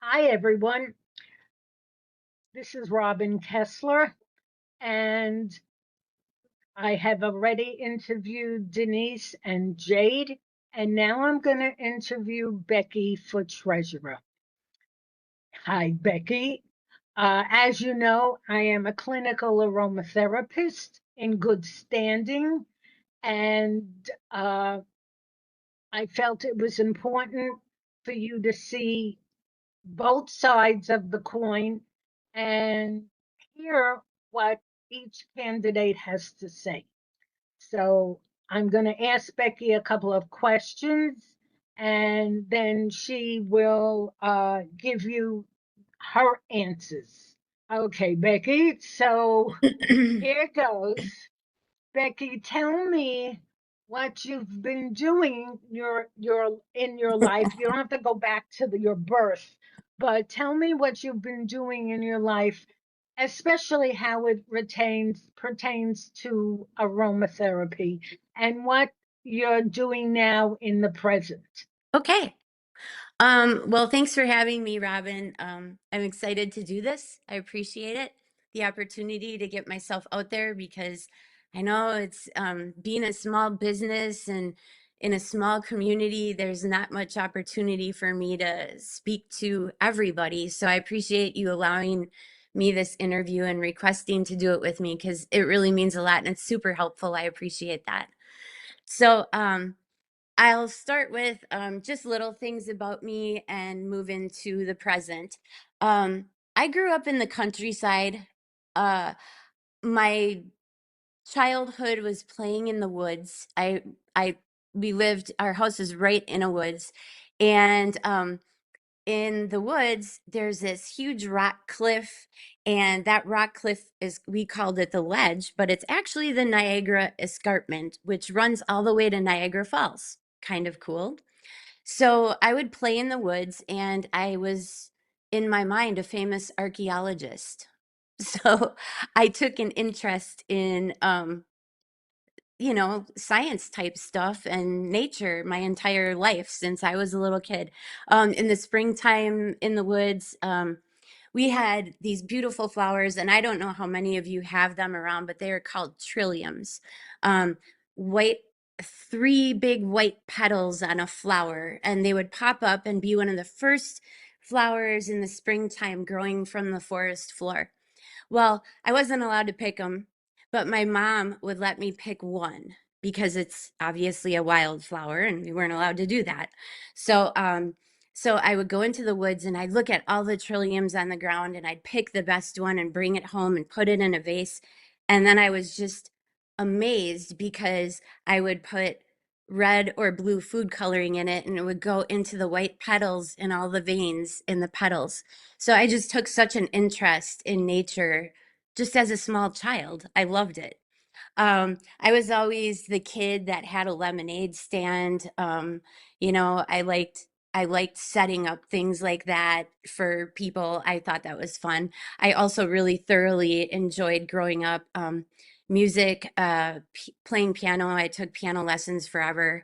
Hi, everyone. This is Robin Kessler, and I have already interviewed Denise and Jade, and now I'm going to interview Bekki for treasurer. Hi, Bekki. As you know, I am a clinical aromatherapist in good standing, and I felt it was important for you to see both sides of the coin and hear what each candidate has to say. So I'm going to ask Bekki a couple of questions, and then she will give you her answers. Okay, Bekki. So here goes. Bekki, tell me what you've been doing your in your life. You don't have to go back to your birth, but tell me what you've been doing in your life, especially how it pertains to aromatherapy and what you're doing now in the present. Okay. Well, thanks for having me, Robin. I'm excited to do this. I appreciate it, the opportunity to get myself out there because I know it's being a small business and in a small community, there's not much opportunity for me to speak to everybody. So I appreciate you allowing me this interview and requesting to do it with me because it really means a lot and it's super helpful. I appreciate that. So, I'll start with just little things about me and move into the present. I grew up in the countryside. Uh, my childhood was playing in the woods. I, we lived. Our house is right in a woods, and in the woods, there's this huge rock cliff, and that rock cliff is, we called it the ledge, but it's actually the Niagara Escarpment, which runs all the way to Niagara Falls. Kind of cool. So I would play in the woods, and I was, in my mind, a famous archaeologist. So I took an interest in science type stuff and nature my entire life since I was a little kid. In the springtime in the woods, we had these beautiful flowers, and I don't know how many of you have them around, but they are called trilliums. White, three big white petals on a flower, and they would pop up and be one of the first flowers in the springtime growing from the forest floor. Well, I wasn't allowed to pick them, but my mom would let me pick one because it's obviously a wildflower and we weren't allowed to do that. So, so I would go into the woods and I'd look at all the trilliums on the ground and I'd pick the best one and bring it home and put it in a vase. And then I was just amazed because I would put red or blue food coloring in it and it would go into the white petals and all the veins in the petals. So I just took such an interest in nature just as a small child. I loved it. I was always the kid that had a lemonade stand. I liked setting up things like that for people. I thought that was fun. I also really thoroughly enjoyed growing up. Music, playing piano. I took piano lessons forever.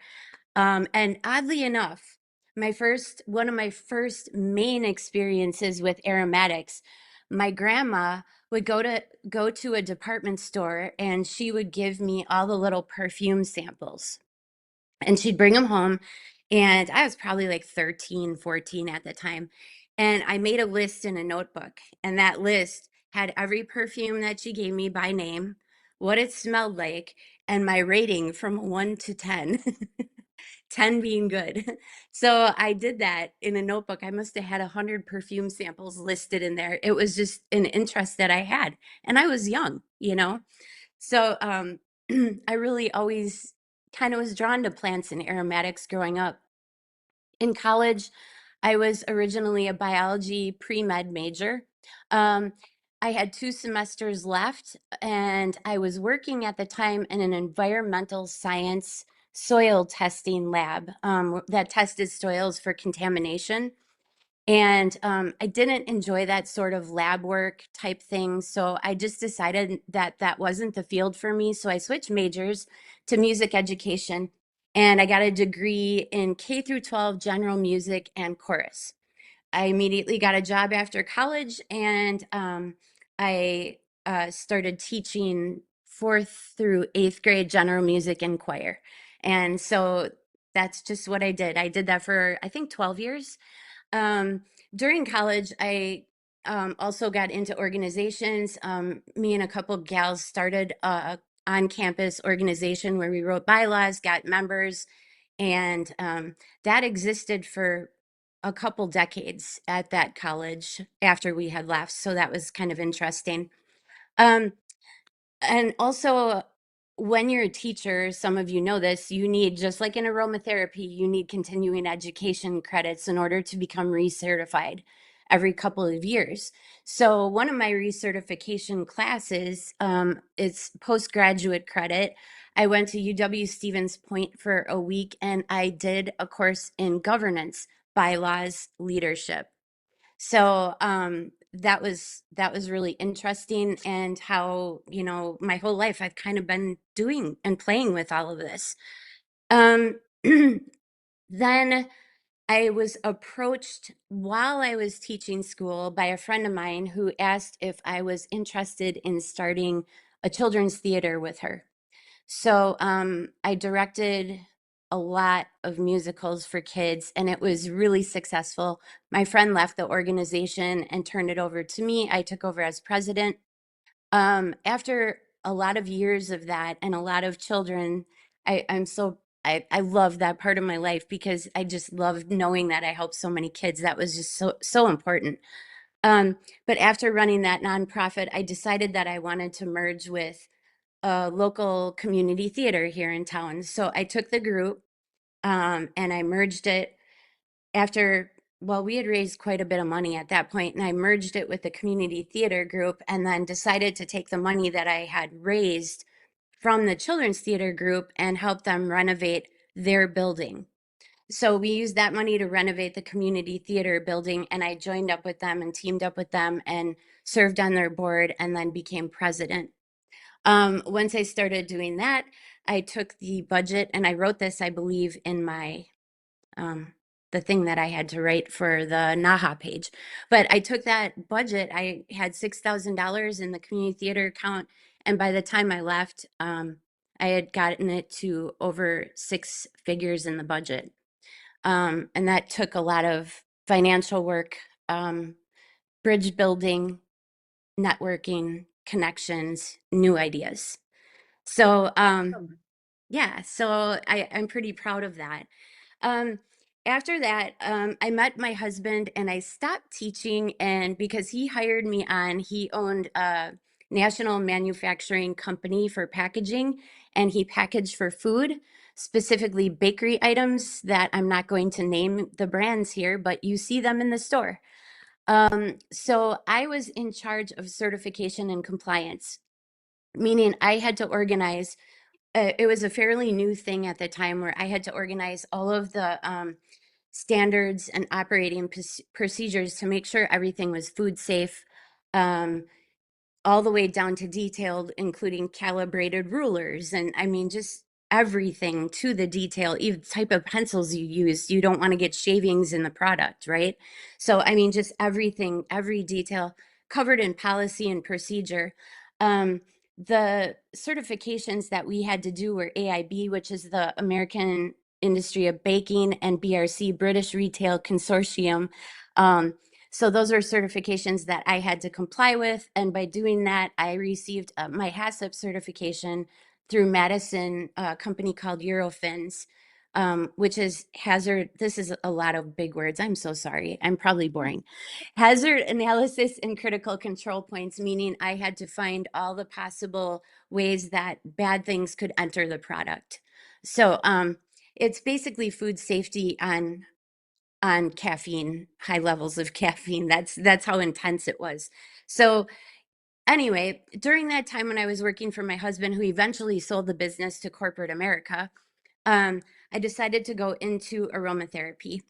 And oddly enough, one of my first main experiences with aromatics, my grandma would go to a department store and she would give me all the little perfume samples. And she'd bring them home, and I was probably like 13, 14 at the time. And I made a list in a notebook, and that list had every perfume that she gave me by name, what it smelled like, and my rating from 1 to 10. 10 being good. So I did that in a notebook. I must have had 100 perfume samples listed in there. It was just an interest that I had. And I was young. So I really always kind of was drawn to plants and aromatics growing up. In college, I was originally a biology pre-med major. Um, I had 2 semesters left, and I was working at the time in an environmental science soil testing lab that tested soils for contamination. And I didn't enjoy that sort of lab work type thing. So I just decided that that wasn't the field for me. So I switched majors to music education, and I got a degree in K through 12 general music and chorus. I immediately got a job after college, and I started teaching fourth through eighth grade general music and choir. And so that's just what I did. I did that for, I think, 12 years. Um, During college, I also got into organizations. Me and a couple gals started a on-campus organization where we wrote bylaws, got members, and that existed for a couple decades at that college after we had left. So that was kind of interesting. Um, and also, when you're a teacher, some of you know this, you need, just like in aromatherapy, you need continuing education credits in order to become recertified every couple of years. So one of my recertification classes is postgraduate credit. I went to UW Stevens Point for a week, and I did a course in governance, bylaws, leadership. So that was really interesting, and how, my whole life I've kind of been doing and playing with all of this. Um, then I was approached while I was teaching school by a friend of mine who asked if I was interested in starting a children's theater with her. So I directed a lot of musicals for kids, and it was really successful. My friend left the organization and turned it over to me. I took over as president. After a lot of years of that and a lot of children, I love that part of my life because I just loved knowing that I helped so many kids. That was just so important. But after running that nonprofit, I decided that I wanted to merge with a local community theater here in town. So I took the group, and I merged it after, well, we had raised quite a bit of money at that point, and I merged it with the community theater group, and then decided to take the money that I had raised from the children's theater group and help them renovate their building. So we used that money to renovate the community theater building, and I joined up with them and teamed up with them and served on their board and then became president. Once I started doing that, I took the budget, and I wrote this, I believe, in my the thing that I had to write for the NAHA page. But I took that budget, I had $6,000 in the community theater account, and by the time I left, I had gotten it to over six figures in the budget. And that took a lot of financial work, bridge building, networking, connections, new ideas. So, Awesome. yeah, so I'm pretty proud of that. Um, After that, I met my husband and I stopped teaching, and because he hired me on, he owned a national manufacturing company for packaging, and he packaged for food, specifically bakery items that I'm not going to name the brands here, but you see them in the store. So I was in charge of certification and compliance, meaning I had to organize. It was a fairly new thing at the time where I had to organize all of the standards and operating procedures to make sure everything was food safe, um, all the way down to detailed, including calibrated rulers. And I mean, just everything to the detail, even the type of pencils you use. You don't want to get shavings in the product, right? So, I mean, just everything, every detail covered in policy and procedure. Um, the certifications that we had to do were AIB, which is the American Industry of Baking, and BRC, British Retail Consortium. Um, so those are certifications that I had to comply with. And by doing that, I received my HACCP certification through Madison, a company called Eurofins, which is hazard. This is a lot of big words. I'm so sorry. I'm probably boring. Hazard analysis and critical control points, meaning I had to find all the possible ways that bad things could enter the product. So it's basically food safety on caffeine, high levels of caffeine. That's how intense it was. So anyway, during that time when I was working for my husband, who eventually sold the business to corporate America, I decided to go into aromatherapy.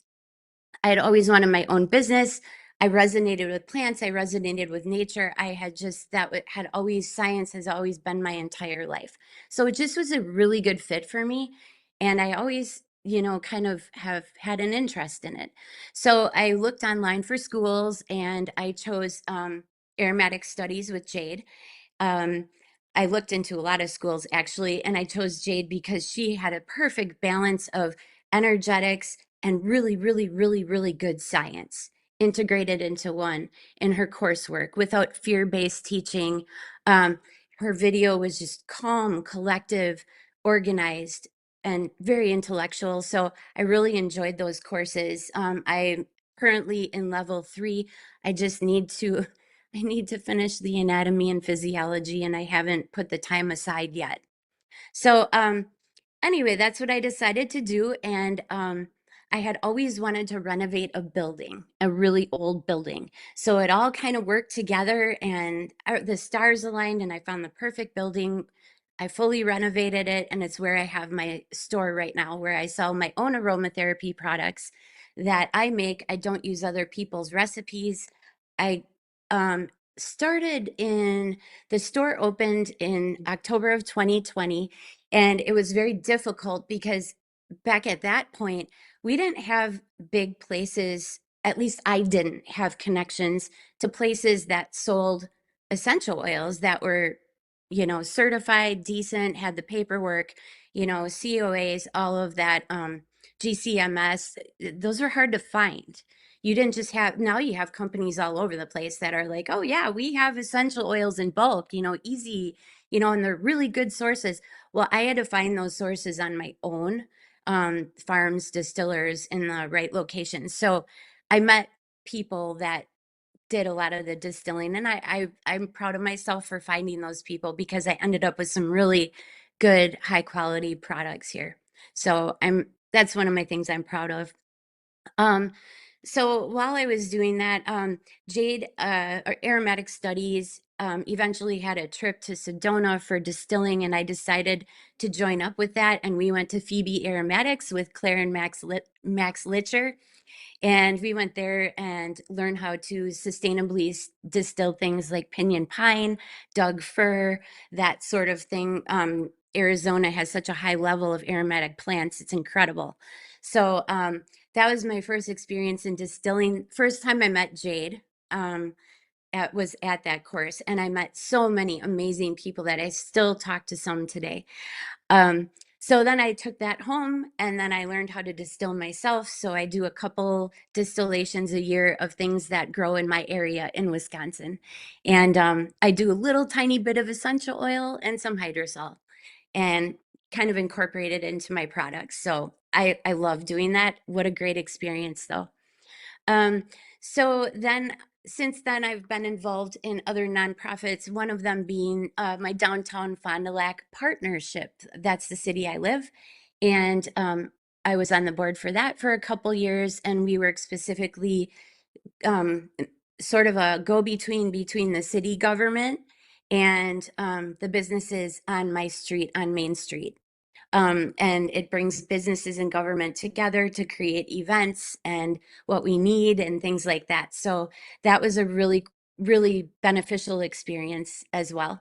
I had always wanted my own business. I resonated with plants. I resonated with nature. I had just, had always, science has always been my entire life. So it just was a really good fit for me. And I always kind of have had an interest in it. So I looked online for schools and I chose aromatic studies with Jade. um, I looked into a lot of schools actually, and I chose Jade because she had a perfect balance of energetics and really, really, really, really good science integrated into one in her coursework without fear-based teaching. Um, Her video was just calm, collective, organized, and very intellectual. So I really enjoyed those courses. I'm currently in level 3. I just need to I need to finish the anatomy and physiology, and I haven't put the time aside yet. So, anyway, that's what I decided to do. And I had always wanted to renovate a building, a really old building. So it all kind of worked together, and the stars aligned, and I found the perfect building. I fully renovated it, and it's where I have my store right now, where I sell my own aromatherapy products that I make. I don't use other people's recipes. I um, started in the store opened in October of 2020, and it was very difficult because back at that point, we didn't have big places, at least I didn't have connections to places that sold essential oils that were, certified, decent, had the paperwork, COAs, all of that, GCMS. Those are hard to find. You didn't just have, now you have companies all over the place that are like, oh yeah, we have essential oils in bulk, easy, and they're really good sources. Well, I had to find those sources on my own, farms, distillers in the right locations. So I met people that did a lot of the distilling, and I'm proud of myself for finding those people because I ended up with some really good, high quality products here. So that's one of my things I'm proud of. Um, so while I was doing that, Jade, or Aromatic Studies, eventually had a trip to Sedona for distilling, and I decided to join up with that. And we went to Phoebe Aromatics with Claire and Max Litcher. And we went there and learned how to sustainably distill things like pinyon pine, Doug fir, that sort of thing. Arizona has such a high level of aromatic plants. It's incredible. So that was my first experience in distilling. First time I met Jade. Was at that course, and I met so many amazing people that I still talk to some today. Um, so then I took that home and then I learned how to distill myself. So I do a couple distillations a year of things that grow in my area in Wisconsin. And I do a little tiny bit of essential oil and some hydrosol and kind of incorporate it into my products. So I love doing that. What a great experience, though. Um, so then, since then, I've been involved in other nonprofits, one of them being my downtown Fond du Lac partnership. That's the city I live. And I was on the board for that for a couple years, and we work specifically um, sort of a go-between between the city government and the businesses on my street, on Main Street. And it brings businesses and government together to create events and what we need and things like that. So that was a really, really beneficial experience as well.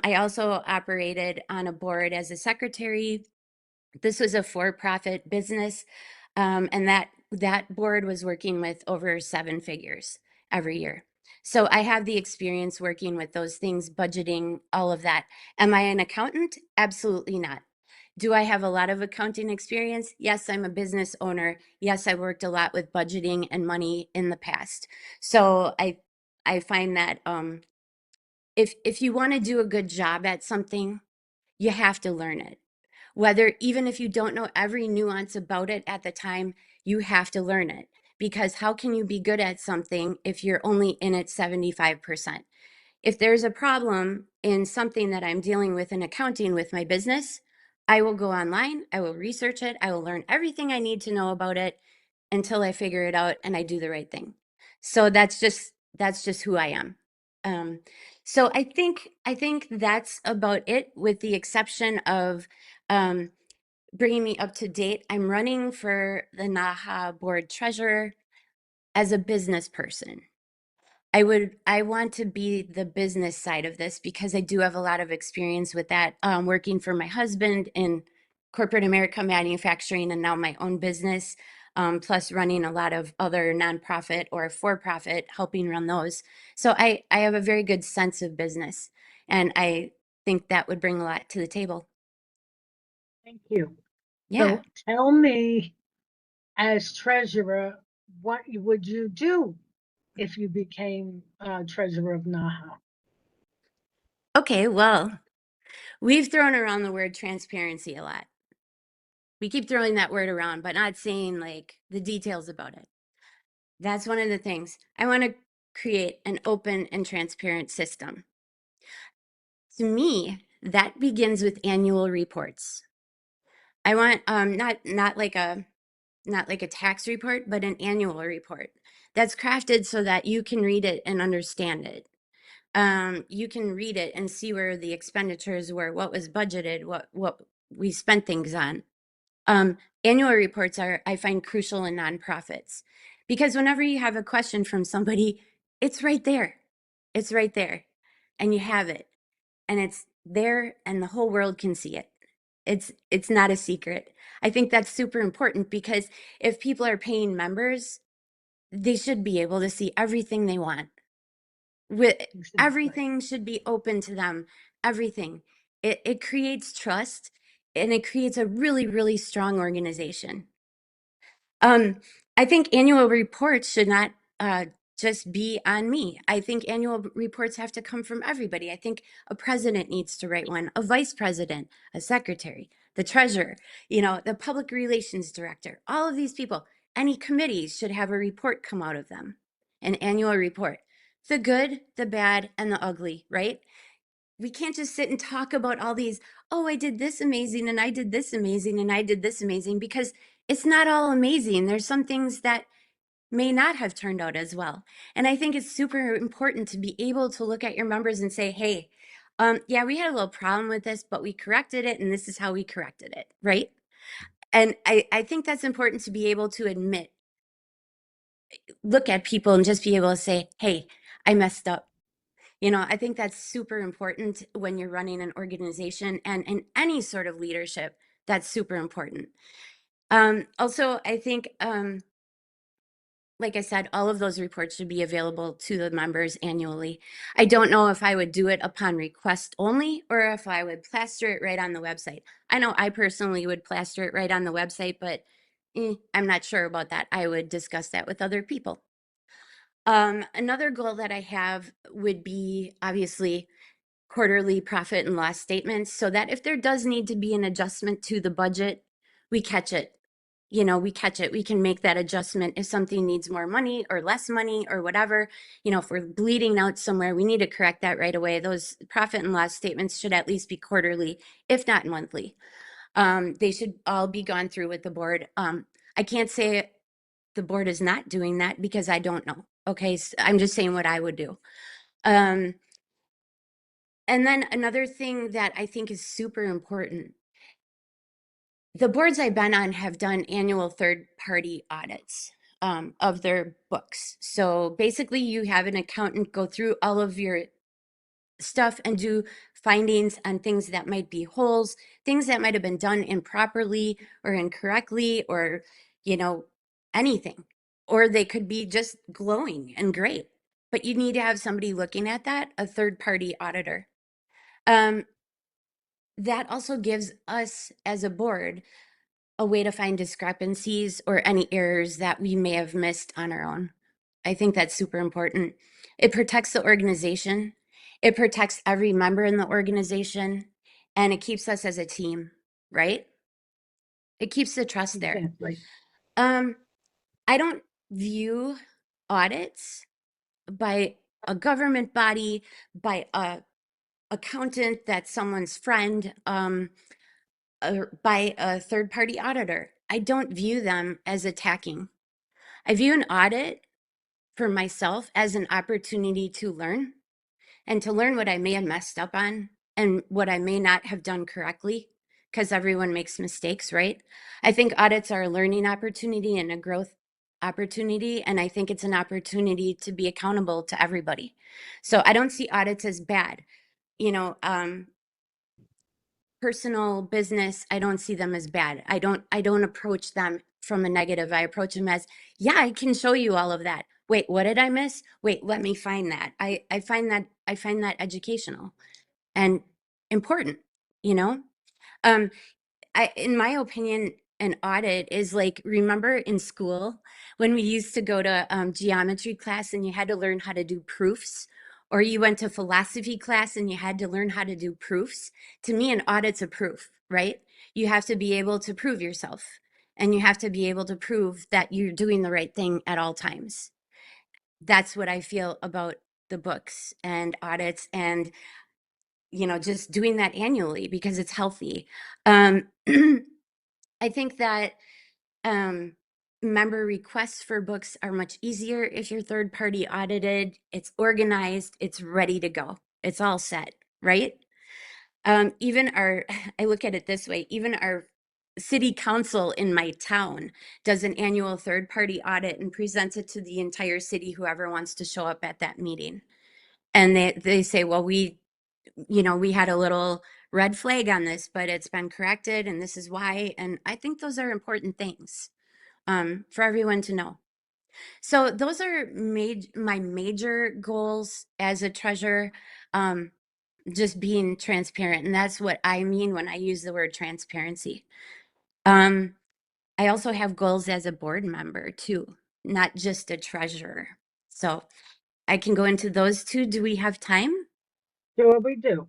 I also operated on a board as a secretary. This was a for-profit business, and that board was working with over 7 figures every year. So I have the experience working with those things, budgeting, all of that. Am I an accountant? Absolutely not. Do I have a lot of accounting experience? Yes, I'm a business owner. Yes, I worked a lot with budgeting and money in the past. So I find that if you want to do a good job at something, you have to learn it. Whether even if you don't know every nuance about it at the time, you have to learn it. Because how can you be good at something if you're only in it 75%? If there's a problem in something that I'm dealing with in accounting with my business, I will go online, I will research it, I will learn everything I need to know about it until I figure it out and I do the right thing. So that's just who I am. Um, so I think that's about it, with the exception of um, bringing me up to date. I'm running for the NAHA board treasurer as a business person. I want to be the business side of this because I do have a lot of experience with that, working for my husband in corporate America manufacturing and now my own business, plus running a lot of other nonprofit or for-profit, helping run those. So I have a very good sense of business, and I think that would bring a lot to the table. Thank you. Yeah. So tell me, as treasurer, what would you do if you became treasurer of NAHA? Okay, well, we've thrown around the word transparency a lot. We keep throwing that word around, but not saying like the details about it. That's one of the things. I want to create an open and transparent system. To me, that begins with annual reports. I want not like a tax report, but an annual report that's crafted so that you can read it and understand it. You can read it and see where the expenditures were, what was budgeted, what we spent things on. Annual reports are, I find, crucial in nonprofits because whenever you have a question from somebody, it's right there. It's right there, and you have it, and it's there, and the whole world can see it. It's not a secret. I think that's super important because if people are paying members, they should be able to see everything they want. Exactly. Everything should be open to them. Everything. It creates trust, and it creates a really, really strong organization. Um, I think annual reports should not just be on me. I think annual reports have to come from everybody. I think a president needs to write one, a vice president, a secretary, the treasurer, the public relations director, all of these people. Any committees should have a report come out of them, an annual report. The good, the bad, and the ugly, right? We can't just sit and talk about all these, oh, I did this amazing and I did this amazing and I did this amazing, because it's not all amazing. There's some things that may not have turned out as well. And I think it's super important to be able to look at your members and say, hey, yeah, we had a little problem with this, but we corrected it and this is how we corrected it, right? And I think that's important to be able to admit, look at people and just be able to say, hey, I messed up. I think that's super important when you're running an organization and in any sort of leadership. That's super important. Also, I think, like I said, all of those reports should be available to the members annually. I don't know if I would do it upon request only or if I would plaster it right on the website. I know I personally would plaster it right on the website, but I'm not sure about that. I would discuss that with other people. Another goal that I have would be obviously quarterly profit and loss statements so that if there does need to be an adjustment to the budget, we catch it. We catch it. We can make that adjustment if something needs more money or less money or whatever. If we're bleeding out somewhere, we need to correct that right away. Those profit and loss statements should at least be quarterly, if not monthly. They should all be gone through with the board. I can't say the board is not doing that because I don't know. Okay, so I'm just saying what I would do. Um, and then another thing that I think is super important, the boards I've been on have done annual third-party audits of their books. So basically, you have an accountant go through all of your stuff and do findings on things that might be holes, things that might have been done improperly or incorrectly, or, anything. Or they could be just glowing and great. But you need to have somebody looking at that, a third-party auditor. Um, that also gives us as a board a way to find discrepancies or any errors that we may have missed on our own. I think that's super important. It protects the organization, it protects every member in the organization, and it keeps us as a team, right? It keeps the trust there. Exactly. Um, I don't view audits by a government body, by a accountant that's someone's friend, by a third party auditor. I don't view them as attacking. I view an audit for myself as an opportunity to learn and to learn what I may have messed up on and what I may not have done correctly, because everyone makes mistakes, right? I think audits are a learning opportunity and a growth opportunity. And I think it's an opportunity to be accountable to everybody. So I don't see audits as bad. You know, um, personal business, I don't see them as bad. I don't approach them from a negative. I approach them as, yeah, I can show you all of that. Wait, what did I miss? Wait, let me find that. I find that educational and important, you know? Um, in my opinion, an audit is like, remember in school when we used to go to geometry class and you had to learn how to do proofs, or you went to philosophy class and you had to learn how to do proofs? To me, an audit's a proof, right? You have to be able to prove yourself, and you have to be able to prove that you're doing the right thing at all times. That's what I feel about the books and audits, and just doing that annually because it's healthy. Um, I think that um, member requests for books are much easier if you're third party audited. It's organized, it's ready to go, it's all set, right? Even our, I look at it this way, even our city council in my town does an annual third party audit and presents it to the entire city, whoever wants to show up at that meeting. And they say, well, we had a little red flag on this, but it's been corrected and this is why. And I think those are important things for everyone to know. So those are my major goals as a treasurer, just being transparent. And that's what I mean when I use the word transparency. I also have goals as a board member too, not just a treasurer. So I can go into those two. Do we have time? Sure we do.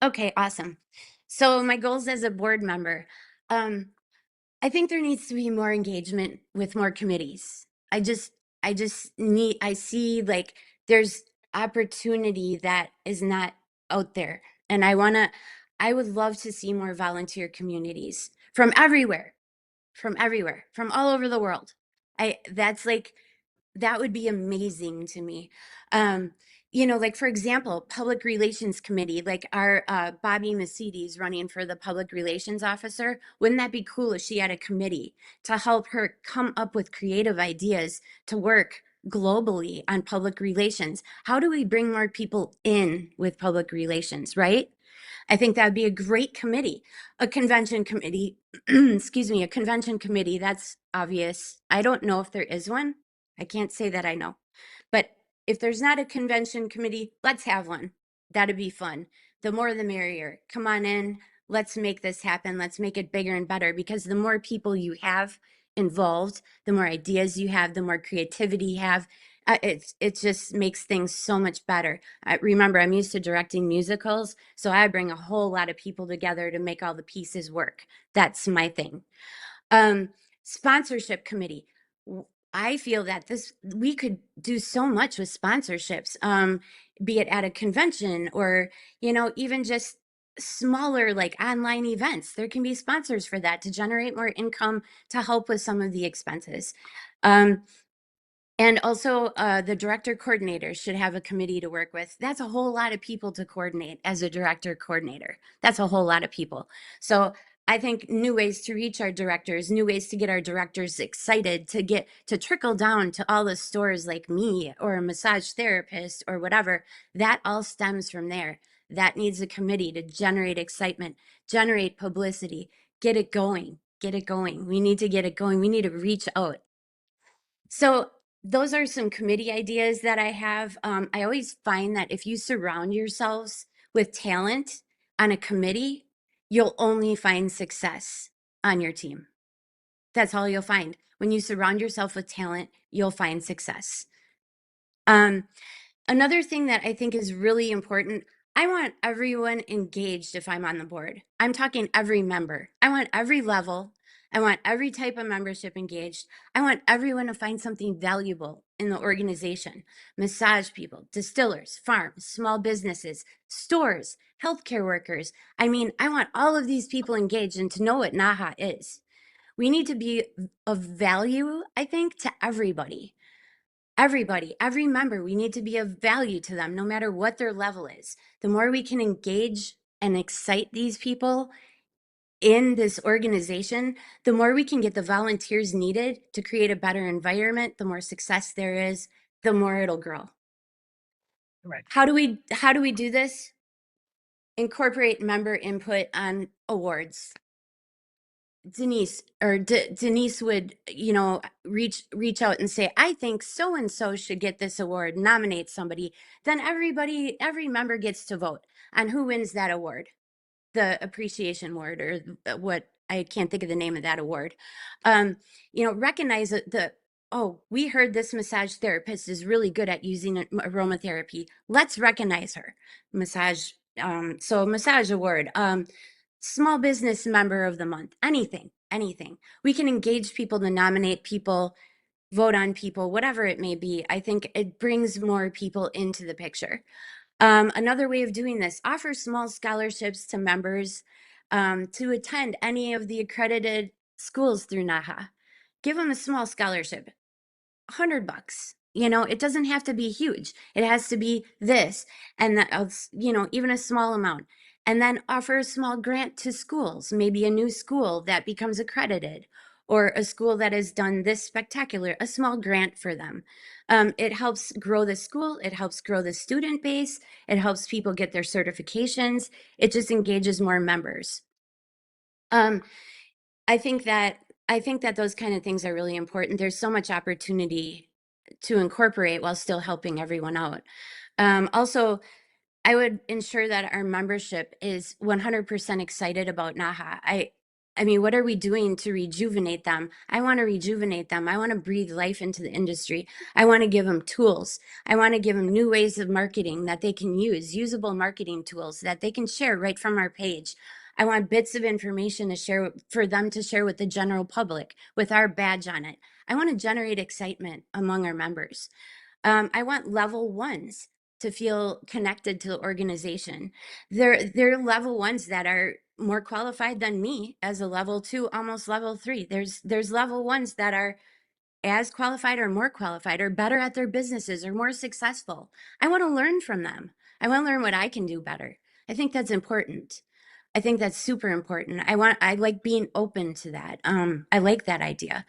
Okay, awesome. So my goals as a board member, um, I think there needs to be more engagement with more committees. I see like there's opportunity that is not out there. And I would love to see more volunteer communities from everywhere, from all over the world. That's like, that would be amazing to me. Like for example, public relations committee, like our Bobby Mercedes running for the public relations officer. Wouldn't that be cool if she had a committee to help her come up with creative ideas to work globally on public relations? How do we bring more people in with public relations, right? I think that would be a great committee. A convention committee, excuse me, a convention committee, that's obvious. I don't know if there is one. I can't say that I know. But if there's not a convention committee, let's have one. That'd be fun. The more the merrier. Come on in. Let's make this happen. Let's make it bigger and better, because the more people you have involved, the more ideas you have, the more creativity you have. It just makes things so much better. Remember, I'm used to directing musicals, so I bring a whole lot of people together to make all the pieces work. That's my thing. Um, Sponsorship committee. I feel that we could do so much with sponsorships, be it at a convention or, even just smaller like online events. There can be sponsors for that to generate more income to help with some of the expenses. Um, and also, the director coordinator should have a committee to work with. That's a whole lot of people to coordinate as a director coordinator. That's a whole lot of people. So I think new ways to reach our directors, new ways to get our directors excited to trickle down to all the stores like me or a massage therapist or whatever, that all stems from there. That needs a committee to generate excitement, generate publicity, get it going, get it going. We need to get it going. We need to reach out. So those are some committee ideas that I have. I always find that if you surround yourselves with talent on a committee, you'll only find success on your team. That's all you'll find. When you surround yourself with talent, you'll find success. Um, Another thing that I think is really important, I want everyone engaged if I'm on the board. I'm talking every member. I want every level. I want every type of membership engaged. I want everyone to find something valuable in the organization. Massage people, distillers, farms, small businesses, stores, healthcare workers. I mean, I want all of these people engaged and to know what NAHA is. We need to be of value, I think, to everybody. Everybody, every member, we need to be of value to them, no matter what their level is. The more we can engage and excite these people in this organization, the more we can get the volunteers needed to create a better environment, the more success there is, the more it'll grow. Correct. How do we do this? incorporate member input on awards. Denise Denise would, you know, reach out and say, I think so and so should get this award, nominate somebody. Then every member gets to vote on who wins that award, the appreciation award, or what, I can't think of the name of that award. You know, recognize the, oh, we heard this massage therapist is really good at using aromatherapy. Let's recognize her. Massage, so massage award. Small business member of the month, anything. We can engage people to nominate people, vote on people, whatever it may be. I think it brings more people into the picture. Another way of doing this, offer small scholarships to members to attend any of the accredited schools through NAHA. Give them a small scholarship. $100. You know, it doesn't have to be huge. It has to be this, and that, you know, even a small amount. And then offer a small grant to schools, maybe a new school that becomes accredited, or a school that has done this spectacular, a small grant for them. It helps grow the school. It helps grow the student base. It helps people get their certifications. It just engages more members. Um, I think that those kind of things are really important. There's so much opportunity to incorporate while still helping everyone out. Also, I would ensure that our membership is 100% excited about NAHA. I mean, what are we doing to rejuvenate them? I want to rejuvenate them. I want to breathe life into the industry. I want to give them tools. I want to give them new ways of marketing that they can use, usable marketing tools that they can share right from our page. I want bits of information to share, for them to share with the general public with our badge on it. I want to generate excitement among our members. I want level ones to feel connected to the organization. They're level ones that are more qualified than me as a level 2, almost level 3. There's level ones that are as qualified or more qualified or better at their businesses or more successful. I want to learn from them. I want to learn what I can do better. I think that's important. I think that's super important. I like being open to that. I like that idea.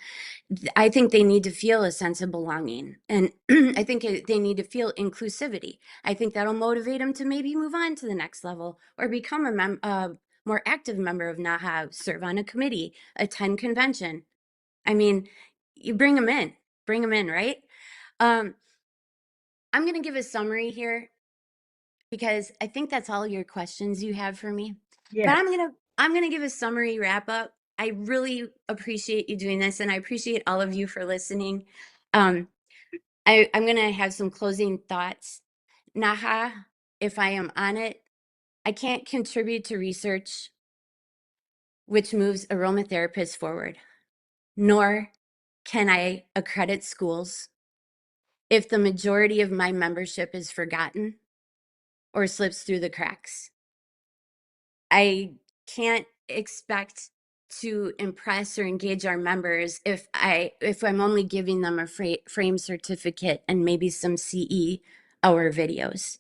I think they need to feel a sense of belonging, and I think they need to feel inclusivity. I think that'll motivate them to maybe move on to the next level or become a more active member of NAHA, serve on a committee, attend convention. I mean, you bring them in, right? I'm going to give a summary here because I think that's all your questions you have for me. But Yes. I'm gonna give a summary wrap up. I really appreciate you doing this, and I appreciate all of you for listening. Um, I'm gonna have some closing thoughts. NAHA, if I am on it, I can't contribute to research which moves aromatherapists forward, nor can I accredit schools if the majority of my membership is forgotten or slips through the cracks. I can't expect to impress or engage our members if I'm only giving them a frame certificate and maybe some CE hour videos.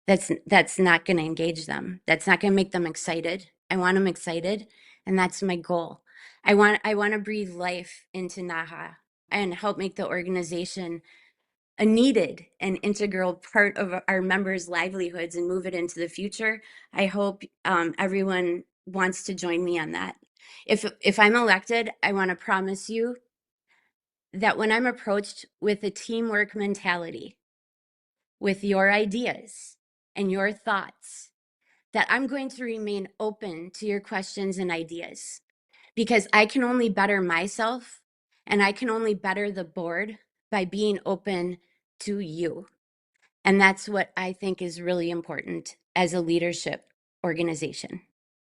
That's not going to engage them. That's not going to make them excited. I want them excited, and that's my goal. I want to breathe life into NAHA and help make the organization a needed and integral part of our members' livelihoods and move it into the future. I hope everyone wants to join me on that. If I'm elected, I want to promise you that when I'm approached with a teamwork mentality, with your ideas and your thoughts, that I'm going to remain open to your questions and ideas, because I can only better myself and I can only better the board by being open to you. And that's what I think is really important as a leadership organization.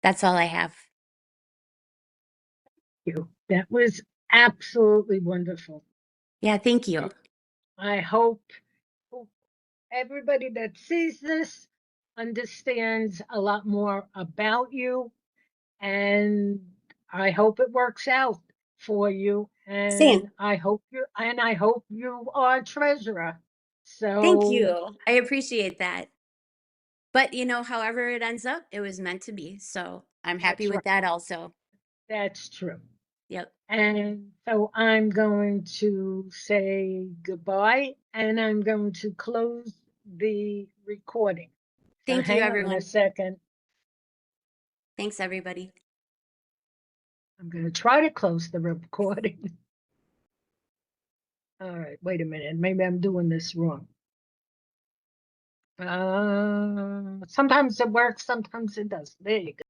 That's all I have. You. That was absolutely wonderful. Yeah, thank you. I hope everybody that sees this understands a lot more about you, and I hope it works out for you. Same. And I hope you are treasurer. Thank So you. I appreciate that. But, you know, however it ends up, it was meant to be. So I'm happy that's right. with that also. That's true. Yep. And so I'm going to say goodbye, and I'm going to close the recording. So Thank you, hang on a everyone. second. Thanks, everybody. I'm going to try to close the recording. All right, wait a minute. Maybe I'm doing this wrong. Sometimes it works, sometimes it doesn't. There you go.